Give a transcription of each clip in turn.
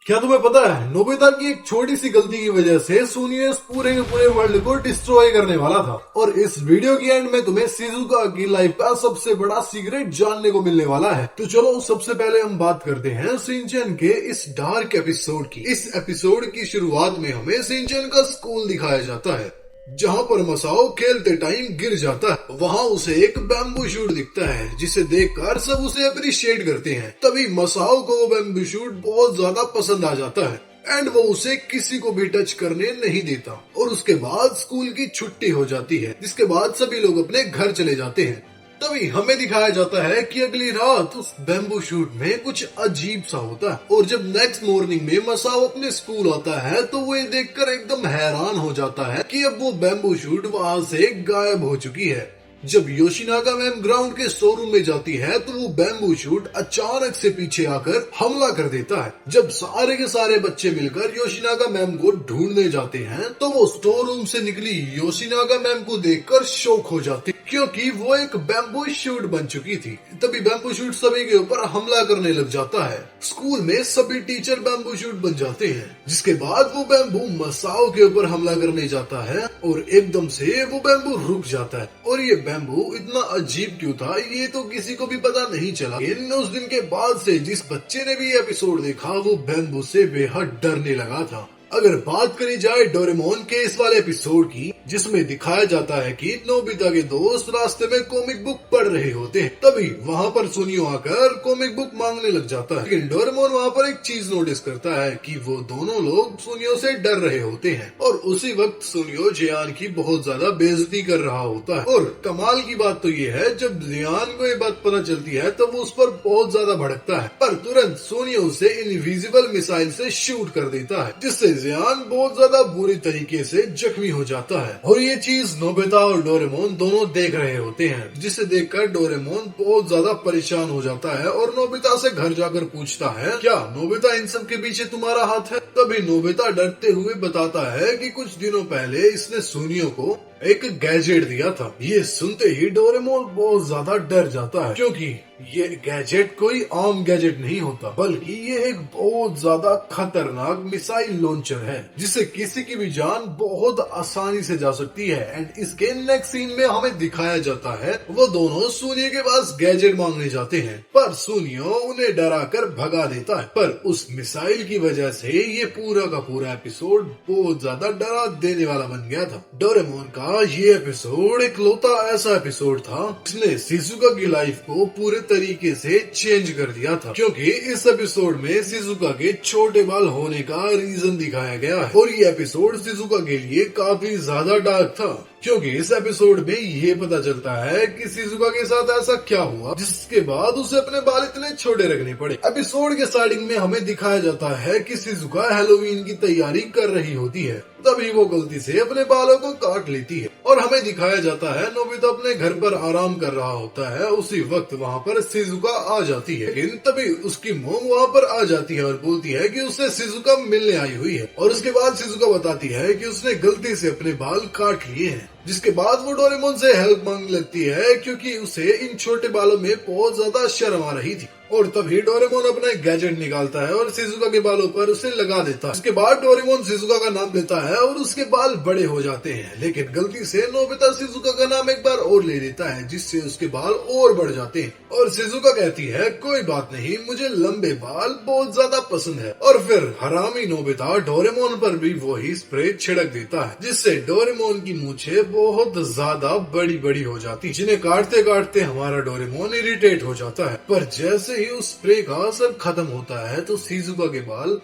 क्या तुम्हें पता है नोबिता की एक छोटी सी गलती की वजह से सुनियो इस पूरे के पूरे वर्ल्ड को डिस्ट्रॉय करने वाला था। और इस वीडियो की एंड में तुम्हें शिजुका की लाइफ का सबसे बड़ा सीक्रेट जानने को मिलने वाला है। तो चलो सबसे पहले हम बात करते हैं शिनचैन के इस डार्क एपिसोड की। इस एपिसोड की शुरुआत में हमें शिनचैन का स्कूल दिखाया जाता है, जहाँ पर मसाओ खेलते टाइम गिर जाता है। वहाँ उसे एक बैम्बू शूट दिखता है, जिसे देखकर सब उसे अप्रिशिएट करते हैं। तभी मसाओ को वो बैम्बू शूट बहुत ज्यादा पसंद आ जाता है एंड वो उसे किसी को भी टच करने नहीं देता। और उसके बाद स्कूल की छुट्टी हो जाती है, जिसके बाद सभी लोग अपने घर चले जाते हैं। तभी हमें दिखाया जाता है कि अगली रात उस बैम्बू शूट में कुछ अजीब सा होता है। और जब नेक्स्ट मॉर्निंग में मसाओ अपने स्कूल आता है तो वो ये देखकर एकदम हैरान हो जाता है कि अब वो बैम्बू शूट वहाँ से गायब हो चुकी है। जब योशिनागा मैम ग्राउंड के शोरूम में जाती है तो वो बैम्बू शूट अचानक से पीछे आकर हमला कर देता है। जब सारे के सारे बच्चे मिलकर योशिनागा मैम को ढूंढने जाते हैं तो वो स्टोर रूम से निकली योशिनागा मैम को देखकर शॉक हो जाती, क्योंकि वो एक बैम्बू शूट बन चुकी थी। तभी बैम्बू शूट सभी के ऊपर हमला करने लग जाता है। स्कूल में सभी टीचर बैम्बू शूट बन जाते हैं, जिसके बाद वो बैम्बू मसाओ के ऊपर हमला करने जाता है और एकदम से वो बैम्बू रुक जाता है। और ये बैम्बू इतना अजीब क्यों था ये तो किसी को भी पता नहीं चला। इन उस दिन के बाद से जिस बच्चे ने भी एपिसोड देखा वो बैम्बू से बेहद डरने लगा था। अगर बात करी जाए डोरेमोन के इस वाले एपिसोड की, जिसमें दिखाया जाता है कि नोबिता के दोस्त रास्ते में कॉमिक बुक पढ़ रहे होते हैं, तभी वहाँ पर सुनियो आकर कॉमिक बुक मांगने लग जाता है। लेकिन डोरेमोन वहाँ पर एक चीज नोटिस करता है कि वो दोनों लोग सुनियो से डर रहे होते हैं। और उसी वक्त सुनियो जियान की बहुत ज्यादा बेइज्जती कर रहा होता है। और कमाल की बात तो ये है, जब जियान को ये बात पता चलती है तो वो उस पर बहुत ज्यादा भड़कता है, पर तुरंत सुनियो उसे इनविजिबल मिसाइल से शूट कर देता है, जिससे जियान बहुत ज्यादा बुरी तरीके से जख्मी हो जाता है। और ये चीज नोबिता और डोरेमोन दोनों देख रहे होते हैं, जिसे देखकर डोरेमोन बहुत ज्यादा परेशान हो जाता है और नोबिता से घर जाकर पूछता है, क्या नोबिता इन सब के पीछे तुम्हारा हाथ है? तभी नोबिता डरते हुए बताता है कि कुछ दिनों पहले इसने सुनियो को एक गैजेट दिया था। ये सुनते ही डोरेमोन बहुत ज्यादा डर जाता है, क्योंकि ये गैजेट कोई आम गैजेट नहीं होता, बल्कि ये एक बहुत ज्यादा खतरनाक मिसाइल लॉन्चर है, जिससे किसी की भी जान बहुत आसानी से जा सकती है। एंड इसके नेक्स्ट सीन में हमें दिखाया जाता है वो दोनों सुनियो के पास गैजेट मांगने जाते हैं, पर सुनियो उन्हें डराकर भगा देता है। पर उस मिसाइल की वजह से ये पूरा का पूरा एपिसोड बहुत ज्यादा डरा देने वाला बन गया था। डोरेमोन का ये एपिसोड इकलौता ऐसा एपिसोड था जिसने शिजुका की लाइफ को पूरे तरीके से चेंज कर दिया था, क्योंकि इस एपिसोड में शिजुका के छोटे बाल होने का रीजन दिखाया गया है। और ये एपिसोड शिजुका के लिए काफी ज्यादा डार्क था, क्योंकि इस एपिसोड में ये पता चलता है कि शिजुका के साथ ऐसा क्या हुआ जिसके बाद उसे अपने बाल इतने छोटे रखने पड़े। एपिसोड के स्टार्टिंग में हमें दिखाया जाता है कि शिजुका हैलोवीन की तैयारी कर रही होती है, तभी वो गलती से अपने बालों को काट लेती है। और हमें दिखाया जाता है नोबिता अपने घर पर आराम कर रहा होता है। उसी वक्त वहाँ पर शिजुका आ जाती है, लेकिन तभी उसकी मोम वहाँ पर आ जाती है और बोलती है कि उससे शिजुका मिलने आई हुई है। और उसके बाद शिजुका बताती है कि उसने गलती से अपने बाल काट लिए हैं, जिसके बाद वो डोरेमोन से हेल्प मांगने लगती है, क्योंकि उसे इन छोटे बालों में बहुत ज्यादा शर्म आ रही थी। और तभी डोरेमोन अपना एक गैजेट निकालता है और शिजुका के बालों पर उसे लगा देता है। उसके बाद डोरेमोन शिजुका का नाम लेता है और उसके बाल बड़े हो जाते हैं, लेकिन गलती से नोबिता शिजुका का नाम एक बार और ले लेता है, जिससे उसके बाल और बढ़ जाते हैं। और शिजुका कहती है, कोई बात नहीं, मुझे लंबे बाल बहुत ज्यादा पसंद है। और फिर हरामी नोबिता डोरेमोन पर भी वही स्प्रे छिड़क देता है, जिससे डोरेमोन की मूछें बहुत ज्यादा बड़ी बड़ी हो जाती, जिन्हें काटते काटते हमारा डोरेमोन इरिटेट हो जाता है। पर जैसे ही उस स्प्रे का असर खत्म होता है तो शिजुका के बाल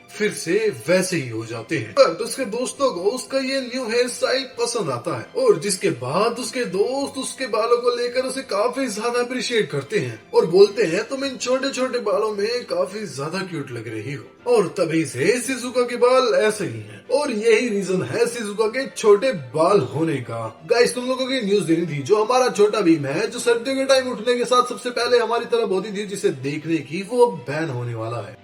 फिर से वैसे ही हो जाते हैं। पर उसके दोस्तों को उसका ये न्यू हेयर स्टाइल पसंद आता है, और जिसके बाद उसके दोस्त उसके बालों को लेकर उसे काफी ज्यादा अप्रिशिएट करते हैं और बोलते हैं, तुम इन छोटे छोटे बालों में काफी ज्यादा क्यूट लग रही हो। और तभी से शिजुका के बाल ऐसे ही हैं, और यही रीजन है शिजुका के छोटे बाल होने का। गाइस, तुम लोगों की न्यूज देनी थी, जो हमारा छोटा भीम है, जो सर्दियों के टाइम उठने के साथ सबसे पहले हमारी तरफ होती थी जिसे देखने की, वो बैन होने वाला है।